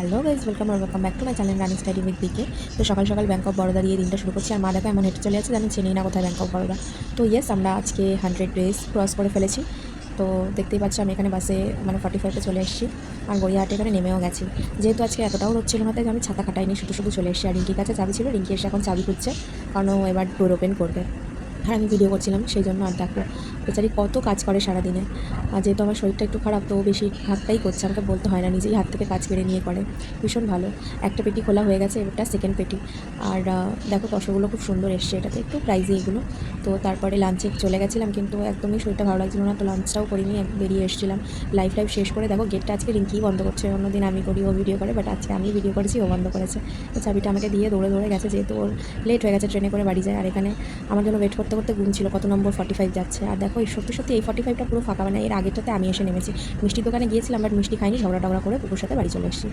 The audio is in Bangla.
Hello guys, welcome back to my channel running study with BK. তো সকাল সকাল ব্যাঙ্ক অফ বরোদা দিয়ে দিনটা শুরু করছি। আর মা দেখো এমন হেঁটে চলে যাচ্ছে, আমি চিনি না কোথায় ব্যাঙ্ক অফ বরোদা। তো ইয়েস, আমরা আজকে 100 ডেজ ক্রস করে ফেলেছি। তো দেখতেই পাচ্ছি আমি এখানে বাসে 45-এ চলে এসেছি, আর গড়িয়াহাটে এখানে নেমেও গেছি। যেহেতু আজকে এতটাও রোদ ছিল না, তাই আমি ছাতা খাটাইনি, শুধু চলে এসেছি। আর রিঙ্কির কাছে চাবি ছিল, রিঙ্কি এসে এখন চাবি খুঁজছে, কারণ ও এবার ডোর ওপেন করবে। আর আমি ভিডিও করছিলাম সেই জন্য। আর দেখো বেচারি কত কাজ করে সারাদিনে। আর যেহেতু আমার শরীরটা একটু খারাপ, তো ও বেশি হাতটাই করছে, আমাকে বলতে হয় না, নিজেই হাত থেকে কাজ কেড়ে নিয়ে করে। ভীষণ ভালো। একটা পেটি খোলা হয়ে গেছে, এবারটা সেকেন্ড পেটি। আর দেখো তসরগুলো খুব সুন্দর এসছে, এটাতে একটু প্রাইজি এগুলো। তো তারপরে লাঞ্চে চলে গেছিলাম, কিন্তু একদমই শরীরটা ভালো লাগছিল না, তো লাঞ্চটাও করিনি, বেরিয়ে এসেছিলাম। লাইভ শেষ করে দেখো গেটটা আজকে রিঙ্কিই বন্ধ করছে। অন্যদিন আমি করি, ও ভিডিও করে, বাট আজকে আমি ভিডিও করেছি, ও বন্ধ করেছে। তো চাবিটা আমাকে দিয়ে দৌড়ে গেছে, যেহেতু ওর লেট হয়ে গেছে, ট্রেনে করে বাড়ি যায়। আর এখানে আমার জন্য ওয়েট করতে করতে গুনছিল কত নম্বর 45 যাচ্ছে। আর দেখো সত্যি এই 45টা পুরো ফাঁকা, মানে এর আগেরটাতে আমি এসে নেমেছি। মিষ্টির দোকানে গিয়েছিলাম, বাট মিষ্টি খাইনি, ঝগড়া করে কুকুর সাথে বাড়ি চলে এসেছি।